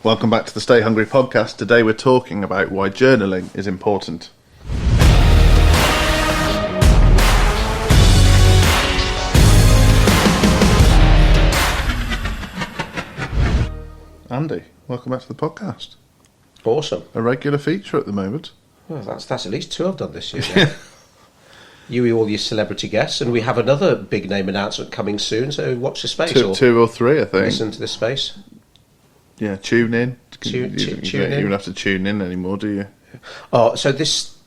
Welcome back to the Stay Hungry podcast. Today we're talking about why journaling is important. Andy, welcome back to the podcast. Awesome. A regular feature at the moment. Well, that's at least 2 I've done this year. Yeah. You with all your celebrity guests, and we have another big name announcement coming soon, so watch the space. Two or three, I think. Listen to the space. Yeah, tune in. Tune in. You don't have to tune in anymore, do you? Oh, so this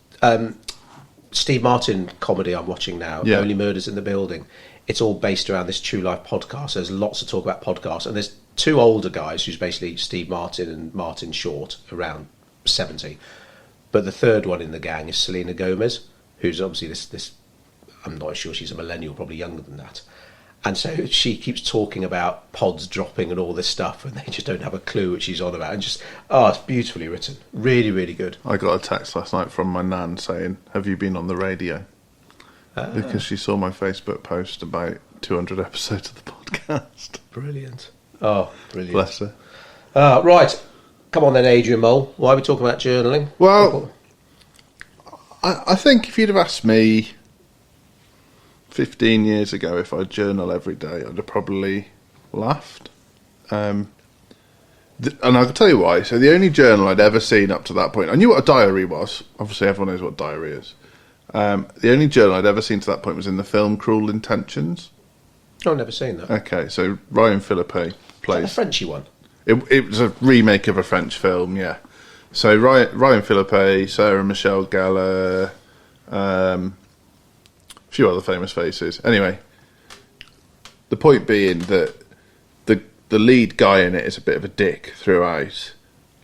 Steve Martin comedy I'm watching now, Only Murders in the Building, it's all based around this True Life podcast. There's lots of talk about podcasts, and there's 2 older guys, who's basically Steve Martin and Martin Short, around 70. But the third one in the gang is Selena Gomez, who's obviously this I'm not sure, she's a millennial, probably younger than that. And so she keeps talking about pods dropping and all this stuff, and they just don't have a clue what she's on about. And just, it's beautifully written. Really, really good. I got a text last night from my nan saying, "Have you been on the radio?" Because she saw my Facebook post about 200 episodes of the podcast. Brilliant. Oh, brilliant. Bless her. Right. Come on then, Adrian Mole. Why are we talking about journaling? Well, I think if you'd have asked me 15 years ago if I'd journal every day, I'd have probably laughed. And I'll tell you why. So the only journal I'd ever seen up to that point, I knew what a diary was. Obviously everyone knows what a diary is. The only journal I'd ever seen to that point was in the film Cruel Intentions. I've never seen that. Okay, so Ryan Philippe plays... Is that a Frenchy one? It was a remake of a French film, yeah. So Ryan Philippe, Sarah Michelle Gellar, a few other famous faces. Anyway, the point being that the lead guy in it is a bit of a dick throughout,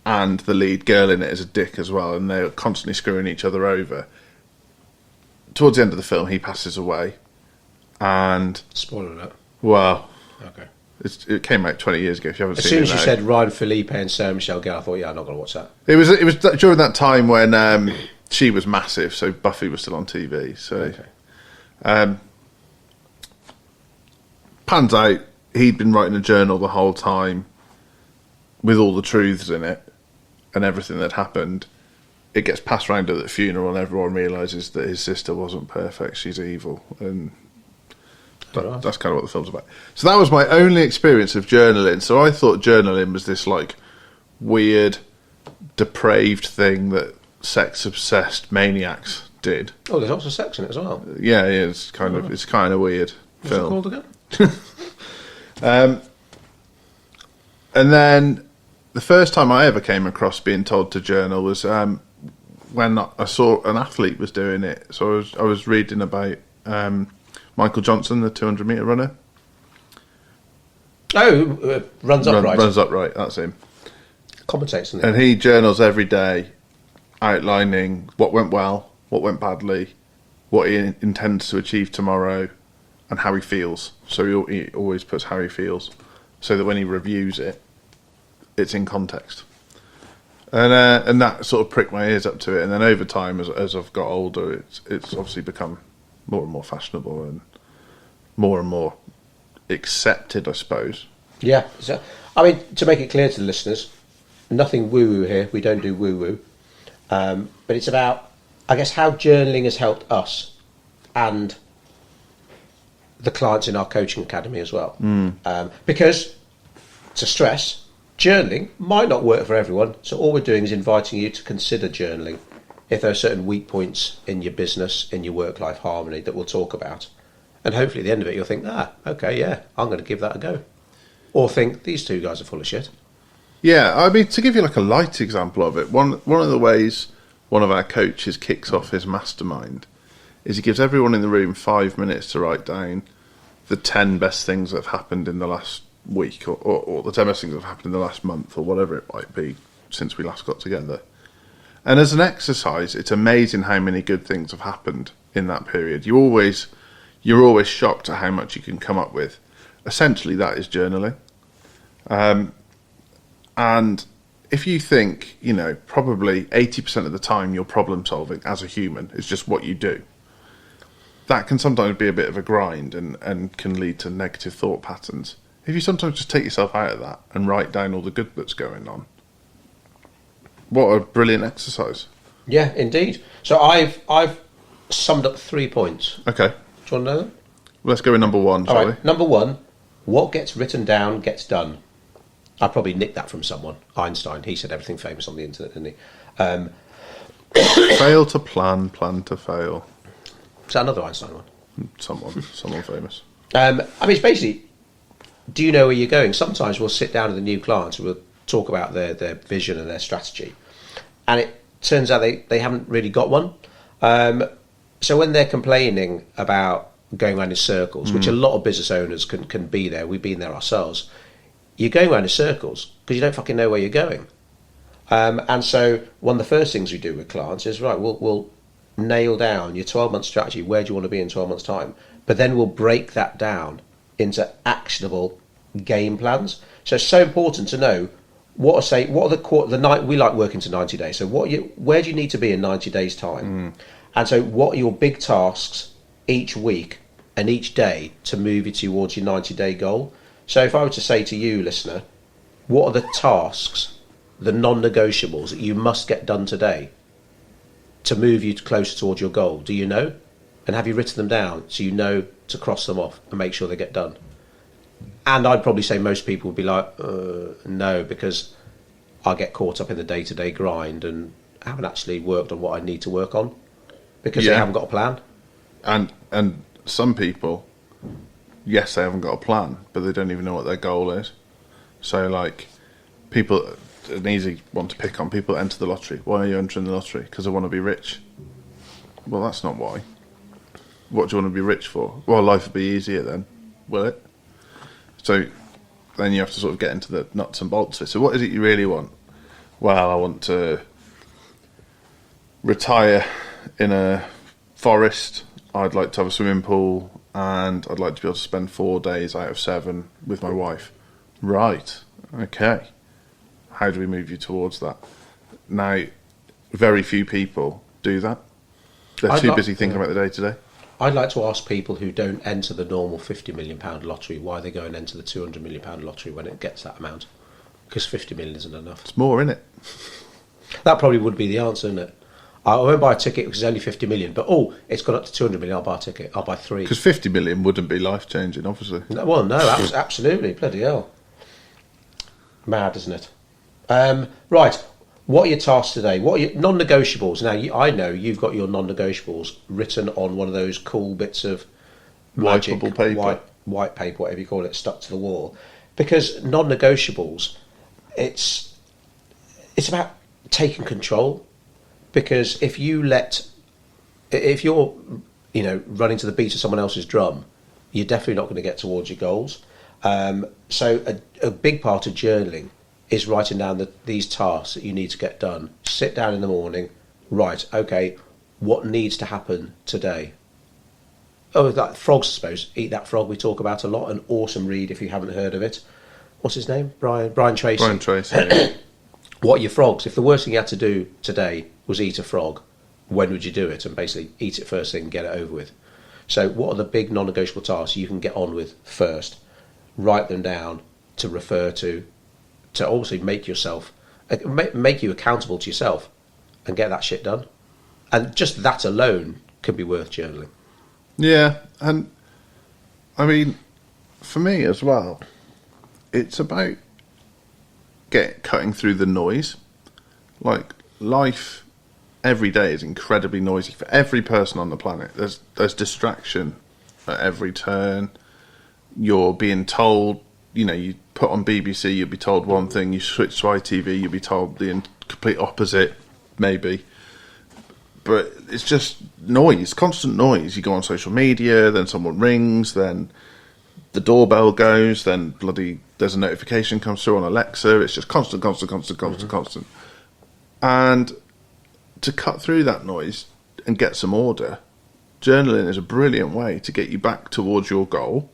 and the lead girl in it is a dick as well, and they're constantly screwing each other over. Towards the end of the film, he passes away, and... Spoiler alert. Well... Okay. It came out 20 years ago. If you haven't as seen it, as soon as you said Ryan Philippe and Sarah Michelle Gellar, I thought, I'm not going to watch that. It was during that time when she was massive, so Buffy was still on TV. So, pans out, he'd been writing a journal the whole time with all the truths in it and everything that happened. It gets passed round at the funeral, and everyone realises that his sister wasn't perfect; she's evil, and that's kind of what the film's about. So that was my only experience of journaling. So I thought journaling was this like weird, depraved thing that sex-obsessed maniacs did. Oh, there's lots of sex in it as well. Yeah, it's kind of weird. What's it called again? And then the first time I ever came across being told to journal was when I saw an athlete was doing it. So I was reading about Michael Johnson, the 200-metre runner. Oh, runs upright. Runs upright, that's him. Commentates, isn't it? And he journals every day, outlining what went well, what went badly, what he intends to achieve tomorrow, and how he feels. So he always puts how he feels, so that when he reviews it, it's in context. And that sort of pricked my ears up to it. And then over time, as I've got older, it's obviously become more and more fashionable and more accepted, I suppose. Yeah. So, I mean, to make it clear to the listeners, nothing woo-woo here. We don't do woo-woo. But it's about, I guess, how journaling has helped us and the clients in our coaching academy as well. Because, to stress, journaling might not work for everyone. So all we're doing is inviting you to consider journaling if there are certain weak points in your business, in your work-life harmony that we'll talk about. And hopefully at the end of it, you'll think, okay, yeah, I'm going to give that a go. Or think, these 2 guys are full of shit. Yeah, I mean, to give you like a light example of it, one of the ways one of our coaches kicks off his mastermind is he gives everyone in the room 5 minutes to write down the 10 best things that have happened in the last week, or the 10 best things that have happened in the last month, or whatever it might be, since we last got together. And as an exercise, it's amazing how many good things have happened in that period. You're always shocked at how much you can come up with. Essentially, that is journaling. And if you think, probably 80% of the time you're problem solving as a human, it's just what you do. That can sometimes be a bit of a grind and can lead to negative thought patterns. If you sometimes just take yourself out of that and write down all the good that's going on, What a brilliant exercise. Yeah, indeed. So I've summed up 3 points. Okay. Do you want to know them? Let's go with number 1, shall we? Number 1, what gets written down gets done. I probably nicked that from someone. Einstein. He said everything famous on the internet, didn't he? Fail to plan, plan to fail. Is that another Einstein one? Someone famous. I mean, it's basically, do you know where you're going? Sometimes we'll sit down with the new clients and we'll talk about their vision and their strategy. And it turns out they haven't really got one. So when they're complaining about going around in circles, which a lot of business owners can be there, we've been there ourselves, you're going around in circles because you don't fucking know where you're going. And so one of the first things we do with clients is, right, we'll nail down your 12-month strategy. Where do you want to be in 12 months' time? But then we'll break that down into actionable game plans. So it's so important to know what are the night we like working to 90 days. So where do you need to be in 90 days' time? And so what are your big tasks each week and each day to move you towards your 90-day goal? So if I were to say to you, listener, what are the tasks, the non-negotiables that you must get done today to move you closer towards your goal? Do you know? And have you written them down so you know to cross them off and make sure they get done? And I'd probably say most people would be like, no, because I get caught up in the day-to-day grind and haven't actually worked on what I need to work on because they haven't got a plan. And some people, yes, they haven't got a plan, but they don't even know what their goal is. So, like, people, an easy one to pick on, people that enter the lottery. Why are you entering the lottery? Because I want to be rich. Well, that's not why. What do you want to be rich for? Well, life would be easier then, will it? So then you have to sort of get into the nuts and bolts of it. So what is it you really want? Well, I want to retire in a forest. I'd like to have a swimming pool, and I'd like to be able to spend 4 days out of 7 with my wife. Right. Okay. How do we move you towards that? Now, very few people do that. They're too busy thinking about the day-to-day. I'd like to ask people who don't enter the normal £50 million lottery why they go and enter the £200 million lottery when it gets that amount. Because 50 million isn't enough. It's more, isn't it? That probably would be the answer, isn't it? I won't buy a ticket because it's only 50 million, but it's gone up to 200 million, I'll buy a ticket. I'll buy 3. Because 50 million wouldn't be life-changing, obviously. No, absolutely. Bloody hell. Mad, isn't it? Right. What are your tasks today? What are your non-negotiables? Now, I know you've got your non-negotiables written on one of those cool bits of magic, Wipeable paper. white paper, whatever you call it, stuck to the wall. Because non-negotiables, it's about taking control. Because if you're running to the beat of someone else's drum, you're definitely not going to get towards your goals. So a big part of journaling is writing down these tasks that you need to get done. Sit down in the morning, right, okay, what needs to happen today? Oh, like frogs, I suppose. Eat That Frog we talk about a lot. An awesome read if you haven't heard of it. What's his name? Brian Tracy. Brian Tracy. What are your frogs? If the worst thing you had to do today was eat a frog, when would you do it? And basically eat it first thing and get it over with. So what are the big non-negotiable tasks you can get on with first? Write them down to refer to obviously make you accountable to yourself and get that shit done. And just that alone could be worth journaling. Yeah, and I mean, for me as well, it's about cutting through the noise. Like, life every day is incredibly noisy for every person on the planet. There's distraction at every turn. You're being told, you put on BBC, you'll be told one thing. You switch to ITV, you'll be told the complete opposite, maybe. But it's just noise, constant noise. You go on social media, then someone rings, then the doorbell goes, then there's a notification comes through on Alexa. It's just constant. And to cut through that noise and get some order, journaling is a brilliant way to get you back towards your goal,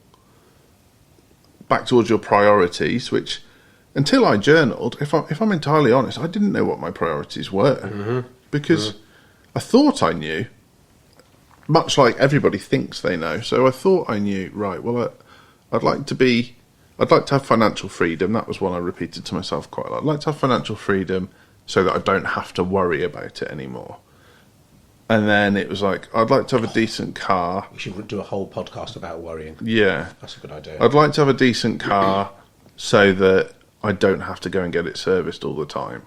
back towards your priorities, which, until I journaled, if I'm entirely honest, I didn't know what my priorities were. Because I thought I knew, much like everybody thinks they know. So I thought I knew, right, well, I'd like to have financial freedom. That was one I repeated to myself quite a lot. I'd like to have financial freedom so that I don't have to worry about it anymore. And then it was like, I'd like to have a decent car. We should do a whole podcast about worrying. Yeah. That's a good idea. I'd like to have a decent car so that I don't have to go and get it serviced all the time.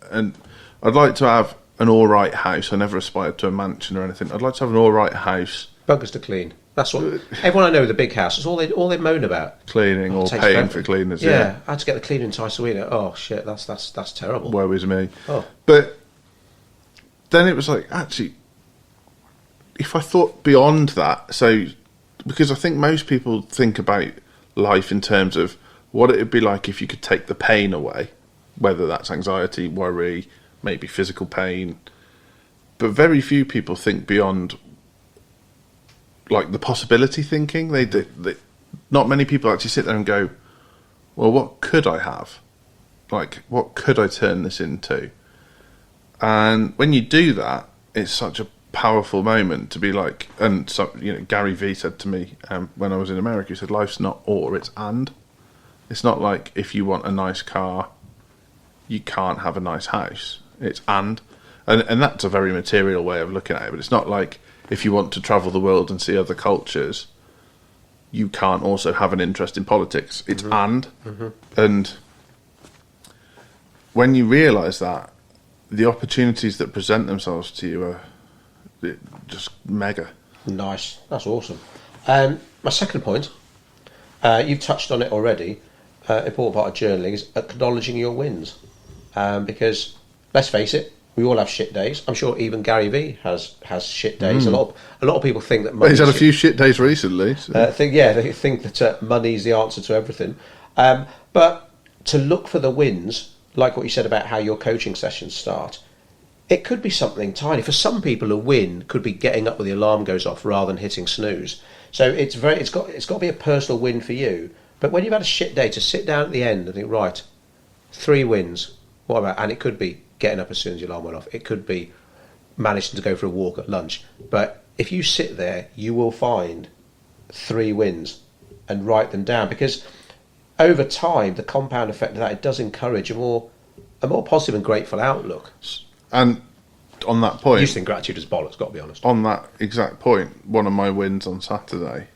And I'd like to have an all right house. I never aspired to a mansion or anything. I'd like to have an all right house. Buggers to clean. That's what everyone I know with a big house. It's all they moan about. Cleaning or paying for cleaners. Yeah, I had to get the cleaning twice a week. Oh shit, that's terrible. Woe is me. Oh. But then it was like, actually, if I thought beyond that, so because I think most people think about life in terms of what it would be like if you could take the pain away, whether that's anxiety, worry, maybe physical pain. But very few people think beyond, like, the possibility thinking. They not many people actually sit there and go, well, what could I have? Like, what could I turn this into? And when you do that, it's such a powerful moment to be like, and so, Gary Vee said to me when I was in America, he said, life's not or, it's and. It's not like if you want a nice car, you can't have a nice house. It's and that's a very material way of looking at it, but it's not like if you want to travel the world and see other cultures, you can't also have an interest in politics. It's and when you realise that, the opportunities that present themselves to you are just mega. Nice, that's awesome. My second point, you've touched on it already. Important part of journaling is acknowledging your wins, because let's face it, we all have shit days. I'm sure even Gary Vee has shit days. A lot of people think that he's had a few shit days recently. So. They think that money's the answer to everything. But to look for the wins, like what you said about how your coaching sessions start, it could be something tiny. For some people, a win could be getting up when the alarm goes off rather than hitting snooze. So it's got to be a personal win for you. But when you've had a shit day, to sit down at the end and think, right, 3 wins. What about? And it could be getting up as soon as your alarm went off. It could be managing to go for a walk at lunch. But if you sit there, you will find 3 wins and write them down, because over time, the compound effect of that, it does encourage a more positive and grateful outlook. And on that point, You think gratitude is bollocks, got to be honest. On that exact point, one of my wins on Saturday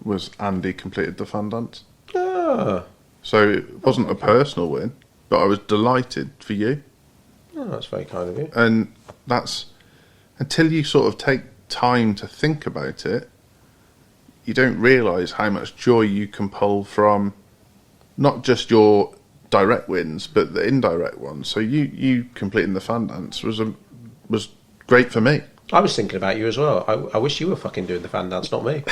was Andy completed the fan dance. Ah. So it wasn't a personal win, but I was delighted for you. Oh, that's very kind of you. And that's, until you sort of take time to think about it, you don't realise how much joy you can pull from not just your direct wins, but the indirect ones. So you completing the fan dance was great for me. I was thinking about you as well. I wish you were fucking doing the fan dance, not me.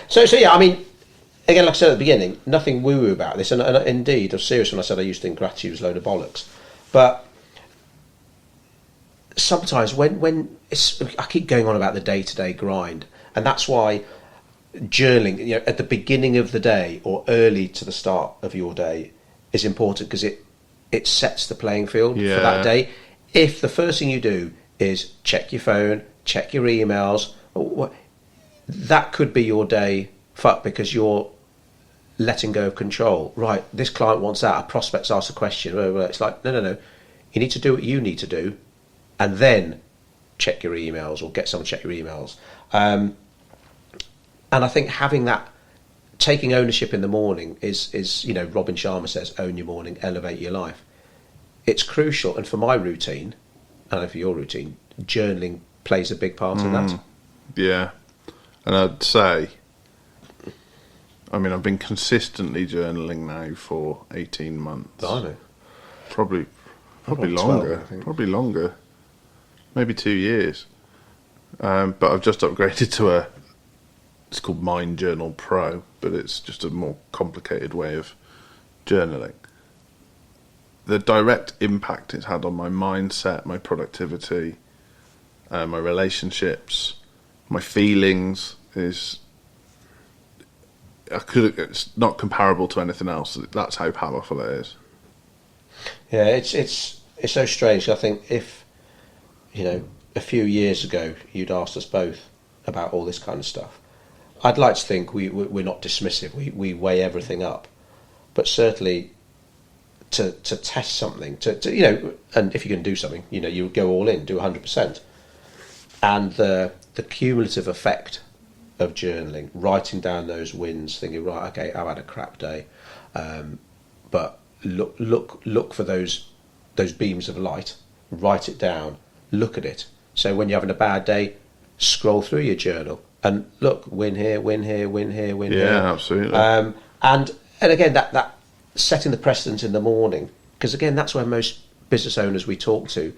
So yeah, I mean, again, like I said at the beginning, nothing woo-woo about this, and indeed, I was serious when I said I used to think gratitude was a load of bollocks. But sometimes when I keep going on about the day-to-day grind, and that's why journaling, at the beginning of the day or early to the start of your day is important, because it sets the playing field for that day. If the first thing you do is check your phone, check your emails, that could be your day fucked, because you're letting go of control. Right, this client wants that, a prospect's asked a question. It's like, no. You need to do what you need to do, and then check your emails, or get someone to check your emails. And I think having that, taking ownership in the morning is Robin Sharma says, own your morning, elevate your life. It's crucial, and for my routine, and for your routine, journaling plays a big part in that. Yeah. And I'd say, I mean, I've been consistently journaling now for 18 months. I know. Probably 12, longer. I think. Probably longer. Maybe 2 years. But I've just upgraded to it's called Mind Journal Pro, but it's just a more complicated way of journaling. The direct impact it's had on my mindset, my productivity, my relationships, my feelings is, it's not comparable to anything else. That's how powerful it is. Yeah, it's so strange. I think if a few years ago you'd asked us both about all this kind of stuff, I'd like to think we're not dismissive. We weigh everything up, but certainly to test something, to and if you can do something, you go all in, do 100%. And the cumulative effect of journaling, writing down those wins, thinking, right, okay, I've had a crap day, but look for those beams of light, write it down, look at it. So when you're having a bad day, scroll through your journal and look, win here, win here, win here, win here. Yeah, absolutely. And again, that setting the precedent in the morning, because again, that's where most business owners we talk to,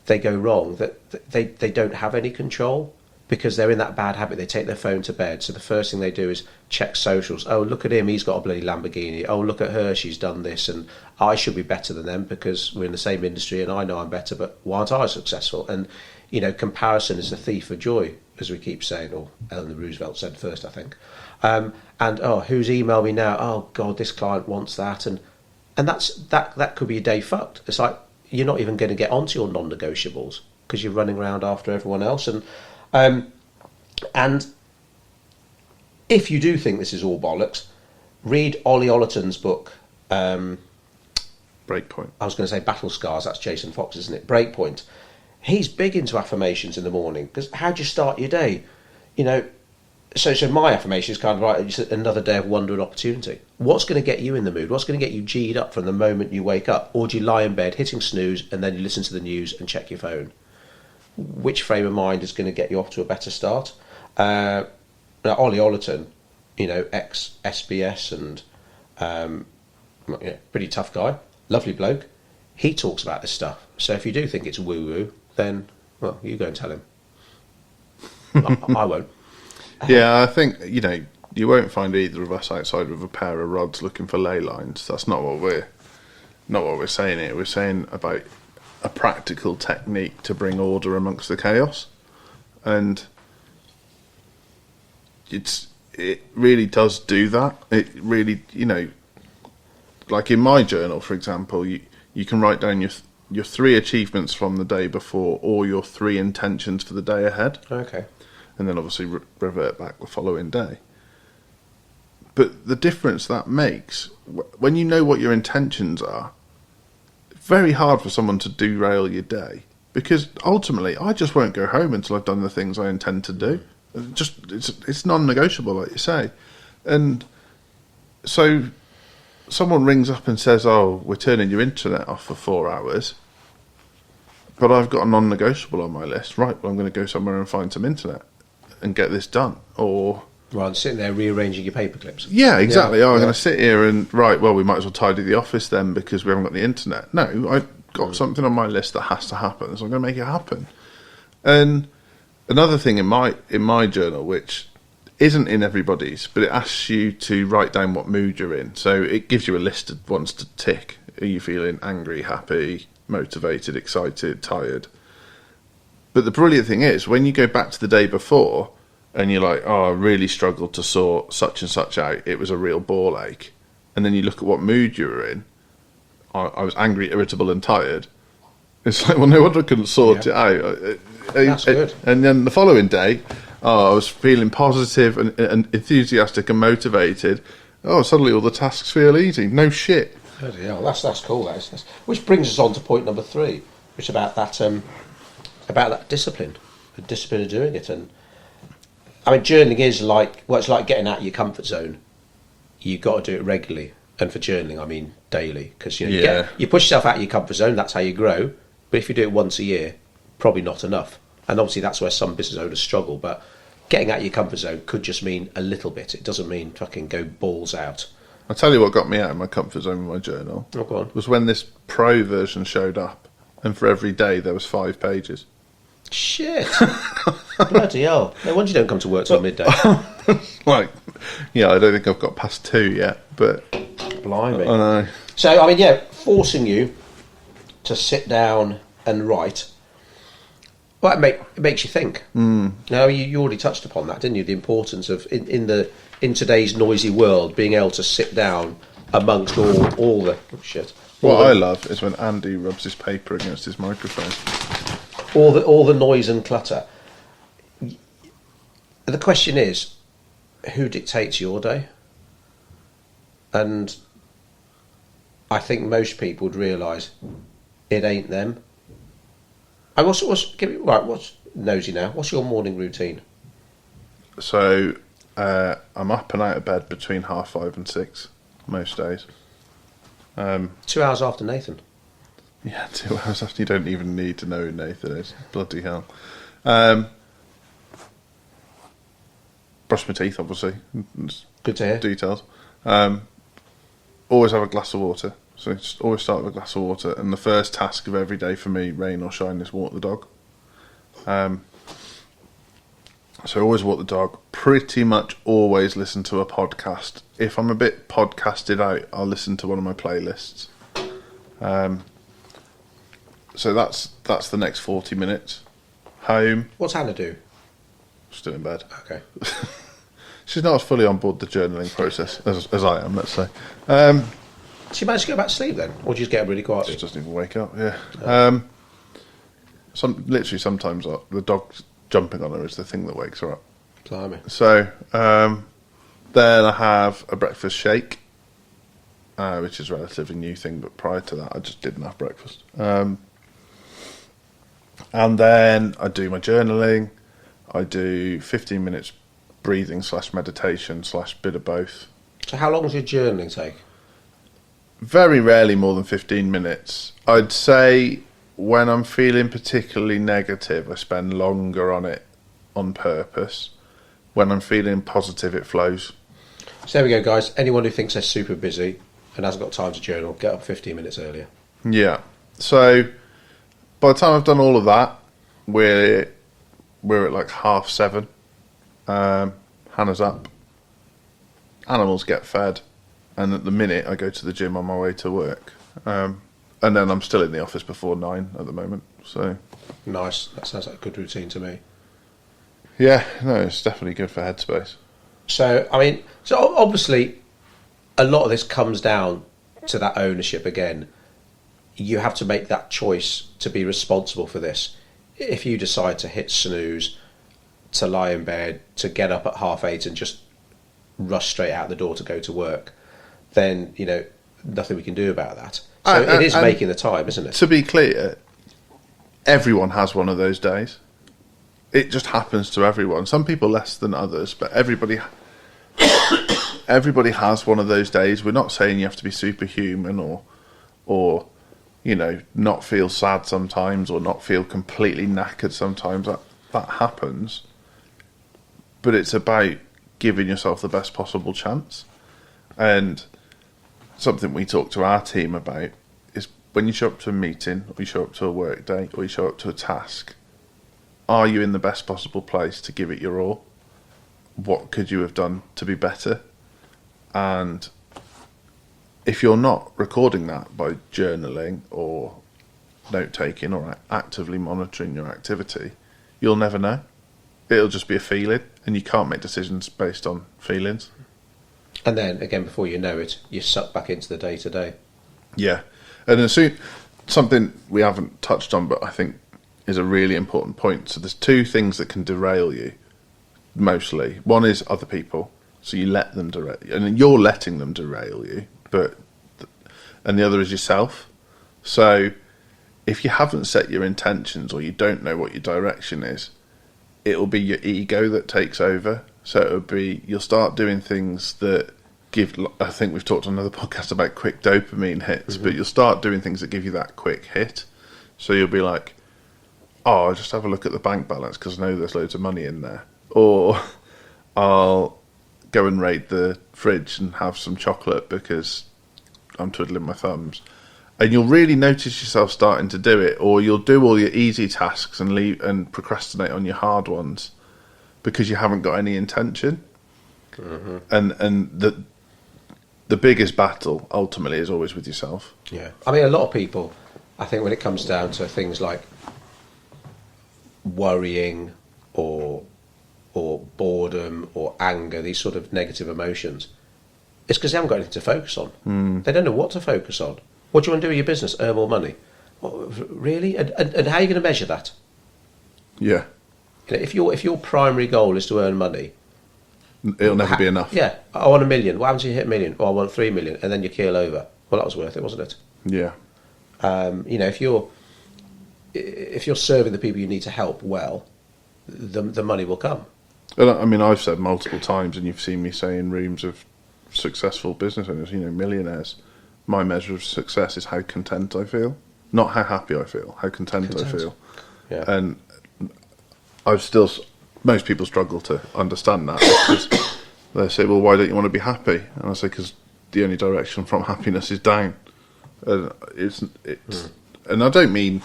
they go wrong, that they don't have any control because they're in that bad habit. They take their phone to bed, so the first thing they do is check socials. Oh, look at him, he's got a bloody Lamborghini. Oh, look at her, she's done this, and I should be better than them because we're in the same industry and I know I'm better, but why aren't I successful? And comparison is the thief of joy, as we keep saying, or Eleanor Roosevelt said first, I think. And who's emailed me now? Oh God, this client wants that, and that could be a day fucked. It's like you're not even going to get onto your non-negotiables because you're running around after everyone else. And if you do think this is all bollocks, read Ollie Ollerton's book. Breakpoint. I was going to say Battle Scars. That's Jason Fox, isn't it? Breakpoint. He's big into affirmations in the morning because how do you start your day? So my affirmation is kind of right. It's another day of wonder and opportunity. What's going to get you in the mood? What's going to get you G'd up from the moment you wake up? Or do you lie in bed hitting snooze and then you listen to the news and check your phone? Which frame of mind is going to get you off to a better start? Now, Ollie Ollerton, ex-SBS and pretty tough guy, lovely bloke. He talks about this stuff. So if you do think it's woo-woo, then, well, you go and tell him. I won't. Yeah, I think, you won't find either of us outside with a pair of rods looking for ley lines. That's not what we're saying here. We're saying about a practical technique to bring order amongst the chaos. And it really does do that. It really, like in my journal, for example, you can write down your 3 achievements from the day before or your 3 intentions for the day ahead. Okay. And then obviously revert back the following day. But the difference that makes, when you know what your intentions are, it's very hard for someone to derail your day. Because ultimately, I just won't go home until I've done the things I intend to do. It's non-negotiable, like you say. And so someone rings up and says, oh, we're turning your internet off for 4 hours. But I've got a non-negotiable on my list. Right, well, I'm going to go somewhere and find some internet and get this done. Or rather than sitting there rearranging your paper clips. Yeah, exactly. I'm going to sit here and, we might as well tidy the office then because we haven't got the internet. No, I've got something on my list that has to happen, so I'm going to make it happen. And another thing in my journal, which isn't in everybody's, but it asks you to write down what mood you're in. So it gives you a list of ones to tick. Are you feeling angry, happy, motivated, excited, tired? But the brilliant thing is, when you go back to the day before and you're like, oh, I really struggled to sort such and such out, it was a real ball ache. And then you look at what mood you were in. I was angry, irritable and tired. It's like, well, no wonder I couldn't sort it out. That's good. And then the following day, I was feeling positive and enthusiastic and motivated. Oh, suddenly all the tasks feel easy. No shit. Bloody hell, that's cool. That's which brings us on to point number 3, which is about that discipline, the discipline of doing it. And I mean, journaling is it's like getting out of your comfort zone. You've got to do it regularly, and for journaling, I mean daily, because you push yourself out of your comfort zone. That's how you grow. But if you do it once a year, probably not enough. And obviously, that's where some business owners struggle. But getting out of your comfort zone could just mean a little bit. It doesn't mean fucking go balls out. I'll tell you what got me out of my comfort zone with my journal. Oh, go on. Was when this pro version showed up, and for every day there was 5 pages. Shit. Bloody hell. No wonder you don't come to work till midday. I don't think I've got past 2 yet, but blimey. I know. So, I mean, forcing you to sit down and write, well, it makes you think. Now, you already touched upon that, didn't you? The importance of, in today's noisy world, being able to sit down amongst all the shit. What I love is when Andy rubs his paper against his microphone. All the noise and clutter. The question is, who dictates your day? And I think most people would realise it ain't them. And what's nosy now? What's your morning routine? So I'm up and out of bed between 5:30 and 6 most days. 2 hours after Nathan. Yeah, 2 hours after. You don't even need to know who Nathan is. Bloody hell. Brush my teeth, obviously. Good to hear. Details. Always have a glass of water. So just always start with a glass of water. And the first task of every day for me, rain or shine, is walk the dog. So always walk the dog. Pretty much always listen to a podcast. If I'm a bit podcasted out, I'll listen to one of my playlists. So that's the next 40 minutes. Home. What's Hannah do? Still in bed. Okay. She's not as fully on board the journaling process as I am, let's say. She managed to go back to sleep then? Or did you just get up really quietly? She doesn't even wake up, yeah. Sometimes the dog jumping on her is the thing that wakes her up. Blimey. So then I have a breakfast shake, which is a relatively new thing, but prior to that I just didn't have breakfast. And then I do my journaling. I do 15 minutes breathing / meditation / bit of both. So how long does your journaling take? Very rarely more than 15 minutes. I'd say when I'm feeling particularly negative, I spend longer on it on purpose. When I'm feeling positive, it flows. So there we go, guys. Anyone who thinks they're super busy and hasn't got time to journal, get up 15 minutes earlier. Yeah. So by the time I've done all of that, we're at like 7:30. Hannah's up. Animals get fed. And at the minute, I go to the gym on my way to work. And then I'm still in the office before 9 at the moment. So Nice. That sounds like a good routine to me. yeah, no, it's definitely good for headspace. So obviously, a lot of this comes down to that ownership again. You have to make that choice to be responsible for this. If you decide to hit snooze, to lie in bed, to get up at 8:30 and just rush straight out the door to go to work, then, nothing we can do about that. So it is making the time, isn't it? To be clear, everyone has one of those days. It just happens to everyone. Some people less than others, but everybody has one of those days. We're not saying you have to be superhuman or not feel sad sometimes or not feel completely knackered sometimes. That happens. But it's about giving yourself the best possible chance. And something we talk to our team about is when you show up to a meeting or you show up to a work day or you show up to a task, are you in the best possible place to give it your all? What could you have done to be better? And if you're not recording that by journaling or note-taking or actively monitoring your activity, you'll never know. It'll just be a feeling, and you can't make decisions based on feelings. And then, again, before you know it, you're sucked back into the day-to-day. Yeah. And as soon, something we haven't touched on, but I think is a really important point. So there's two things that can derail you, mostly. One is other people, so you let them derail you, and you're letting them derail you. And the other is yourself. So if you haven't set your intentions or you don't know what your direction is, it'll be your ego that takes over. So it'll be, you'll start doing things that give, I think we've talked on another podcast about quick dopamine hits, but you'll start doing things that give you that quick hit. So you'll be like, oh, I'll just have a look at the bank balance because I know there's loads of money in there. Or I'll go and raid the fridge and have some chocolate because I'm twiddling my thumbs. And you'll really notice yourself starting to do it, or you'll do all your easy tasks and leave and procrastinate on your hard ones because you haven't got any intention. And the biggest battle ultimately is always with yourself. Yeah, I mean, a lot of people, I think, when it comes down to things like worrying or boredom or anger, these sort of negative emotions, it's because they haven't got anything to focus on. They don't know what to focus on. What do you want to do with your business? Earn more money? Really? And how are you going to measure that? Yeah. If your primary goal is to earn money, it'll never be enough. Yeah, I want 1 million. What happens if you hit 1 million? Oh, I want 3 million, and then you keel over. well, that was worth it, wasn't it? Yeah. You know, if you're serving the people you need to help well, the money will come. And I mean, I've said multiple times, and you've seen me say in rooms of successful business owners, you know, millionaires, my measure of success is how content I feel, not how happy I feel, how content. I feel. Yeah. And most people struggle to understand that, because they say, well, why don't you want to be happy? And I say, because the only direction from happiness is down. And and I don't mean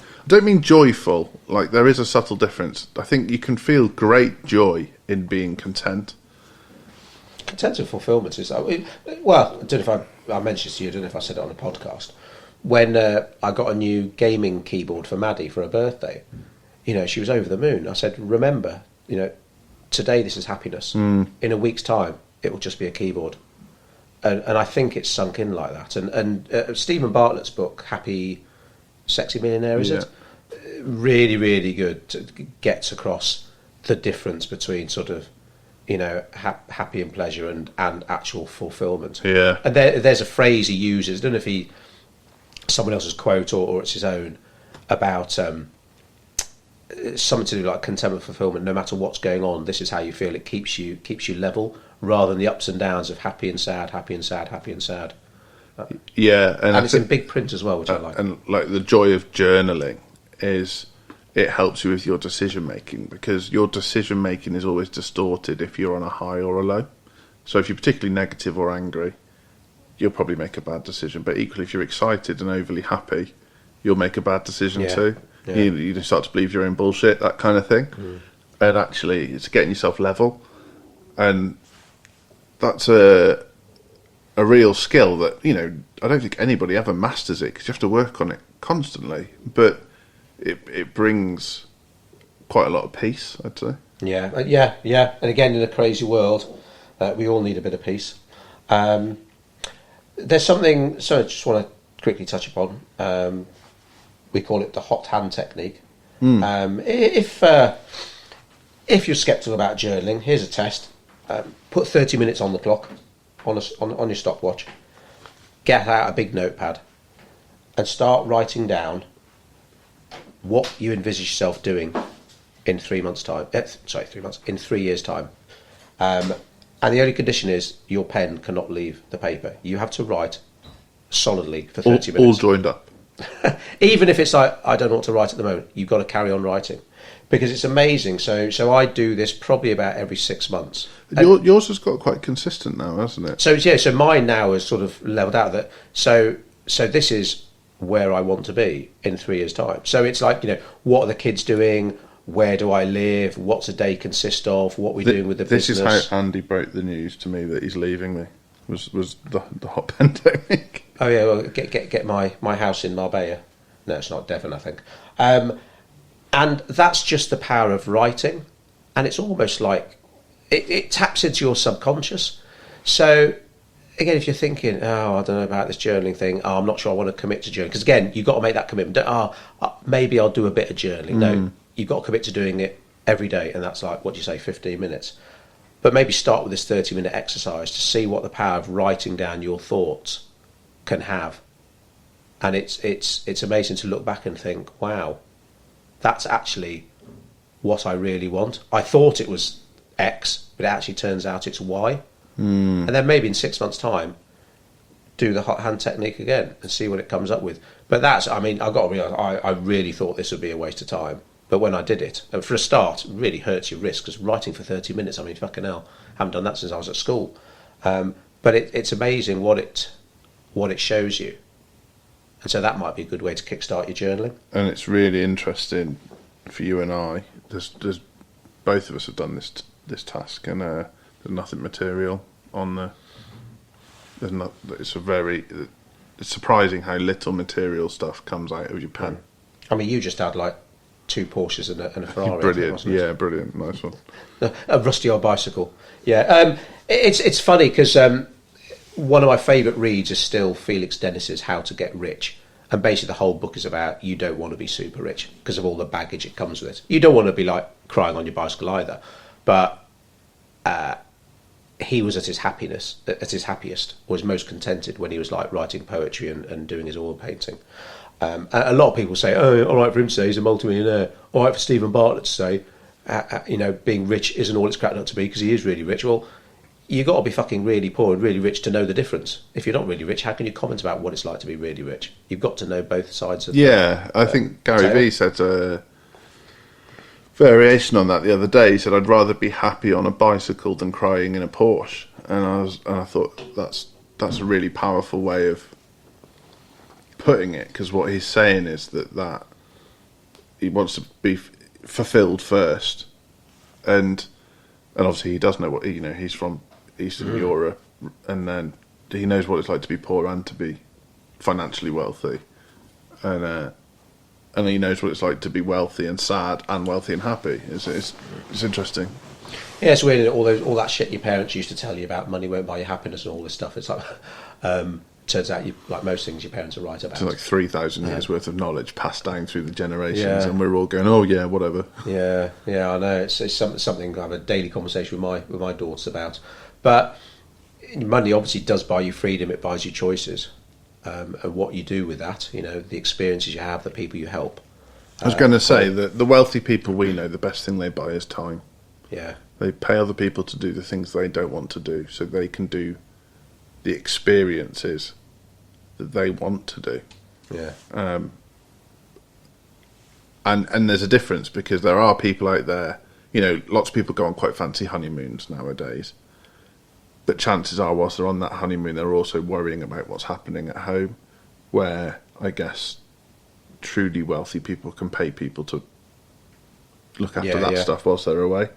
joyful. Like, there is a subtle difference. I think you can feel great joy in being content. Content and fulfillment is, well, I don't know if I mentioned this to you, I don't know if I said it on a podcast. When I got a new gaming keyboard for Maddie for her birthday, you know, she was over the moon. I said, remember, you know, today this is happiness. In a week's time, it will just be a keyboard. And I think it's sunk in like that. And Stephen Bartlett's book, Happy Sexy Millionaire, is it? Really, really good. Gets across the difference between sort of, you know, happy and pleasure and actual fulfillment. Yeah. And there's a phrase he uses, I don't know if someone else's quote or it's his own, about something to do like contentment, fulfillment. No matter what's going on, this is how you feel. It keeps you level, rather than the ups and downs of happy and sad, happy and sad, happy and sad. Yeah, and it's in big print as well, which I like. And like, the joy of journaling is it helps you with your decision making, because your decision making is always distorted if you're on a high or a low. So if you're particularly negative or angry, you'll probably make a bad decision. But equally, if you're excited and overly happy, you'll make a bad decision too. Yeah. You start to believe you're in bullshit, that kind of thing. And actually, it's getting yourself level. And that's a real skill that, you know, I don't think anybody ever masters it, because you have to work on it constantly. But it brings quite a lot of peace, I'd say. Yeah. And again, in a crazy world, we all need a bit of peace. There's something, so I just want to quickly touch upon. We call it the hot hand technique. If you're sceptical about journaling, here's a test. Put 30 minutes on the clock, on your stopwatch. Get out a big notepad and start writing down what you envisage yourself doing in 3 months' time. In 3 years' time. And the only condition is your pen cannot leave the paper. You have to write solidly for 30 minutes. All joined up. Even if it's like, I don't know what to write at the moment, you've got to carry on writing. Because it's amazing. So I do this probably about every 6 months. Yours has got quite consistent now, hasn't it? So mine now is sort of leveled out. That so this is where I want to be in 3 years' time. So it's like, you know, what are the kids doing? Where do I live? What's a day consist of? What are we doing with the business? This is how Andy broke the news to me that he's leaving me. Was the hot pen technique. Oh yeah, well, get my house in Marbella. No, it's not Devon, I think. And that's just the power of writing, and it's almost like it taps into your subconscious. So again, if you're thinking, I don't know about this journaling thing, I'm not sure I want to commit to journaling, because again, you've got to make that commitment. Maybe I'll do a bit of journaling. No, you've got to commit to doing it every day, and that's like, what do you say, 15 minutes. But maybe start with this 30-minute exercise to see what the power of writing down your thoughts can have. And it's amazing to look back and think, wow, that's actually what I really want. I thought it was X, but it actually turns out it's Y. And then maybe in 6 months' time, do the hot hand technique again and see what it comes up with. But I've got to realise, I really thought this would be a waste of time. But when I did it, and for a start, it really hurts your wrist, because writing for 30 minutes, I mean, fucking hell, I haven't done that since I was at school. But it's amazing what it shows you. And so that might be a good way to kickstart your journaling. And it's really interesting for you and I. There's both of us have done this task, and there's nothing material on the. There's not. It's surprising how little material stuff comes out of your pen. I mean, you just had like 2 Porsches and a Ferrari. Brilliant, yeah, brilliant, nice one. A rusty old bicycle. Yeah, it's funny because one of my favourite reads is still Felix Dennis's How to Get Rich, and basically the whole book is about you don't want to be super rich because of all the baggage it comes with. You don't want to be like crying on your bicycle either, but he was at his happiest, or his most contented when he was like writing poetry and doing his oil painting. And a lot of people say, "Oh, all right for him to say he's a multimillionaire. All right for Stephen Bartlett to say, being rich isn't all it's cracked up to be because he is really rich." Well, you got to be fucking really poor and really rich to know the difference. If you're not really rich, how can you comment about what it's like to be really rich? You've got to know both sides of. Yeah, I think Gary Vee said a variation on that the other day. He said, "I'd rather be happy on a bicycle than crying in a Porsche," and I thought that's a really powerful way of putting it, because what he's saying is that he wants to be fulfilled first, and obviously he does know what he's from Eastern Europe, and then he knows what it's like to be poor and to be financially wealthy, and he knows what it's like to be wealthy and sad and wealthy and happy. It's interesting. Yeah, it's weird, all that shit your parents used to tell you about money won't buy you happiness and all this stuff. It's like turns out, like most things, your parents are right about. It's like 3,000 years worth of knowledge passed down through the generations, and we're all going, "Oh yeah, whatever." Yeah, I know. It's something I have a daily conversation with my daughters about. But money obviously does buy you freedom. It buys you choices, and what you do with that, the experiences you have, the people you help. I was going to say that the wealthy people we know, the best thing they buy is time. Yeah, they pay other people to do the things they don't want to do, so they can do the experiences that they want to do. Yeah. And there's a difference, because there are people out there, lots of people go on quite fancy honeymoons nowadays, but chances are whilst they're on that honeymoon, they're also worrying about what's happening at home, where I guess truly wealthy people can pay people to look after that stuff whilst they're away.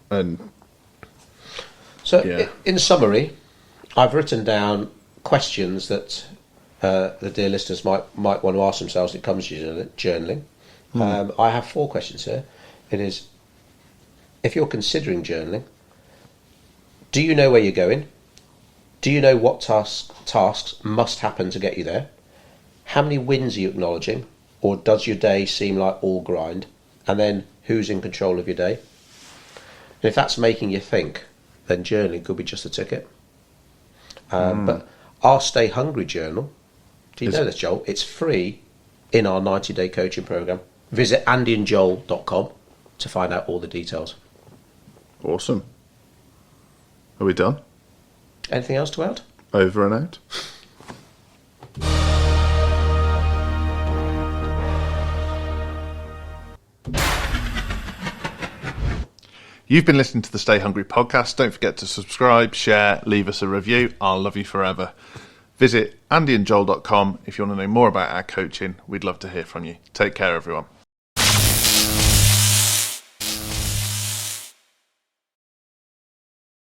And so in summary, I've written down questions that the dear listeners might want to ask themselves when it comes to journaling. I have 4 questions here. It is, if you're considering journaling, do you know where you're going? Do you know what tasks must happen to get you there? How many wins are you acknowledging? Or does your day seem like all grind? And then, who's in control of your day? And if that's making you think, then journaling could be just a ticket. But our Stay Hungry journal, do you know this, Joel? It's free in our 90-day coaching program. Visit andyandjoel.com to find out all the details. Awesome. Are we done? Anything else to add? Over and out. You've been listening to the Stay Hungry podcast. Don't forget to subscribe, share, leave us a review. I'll love you forever. Visit andyandjoel.com if you want to know more about our coaching. We'd love to hear from you. Take care, everyone.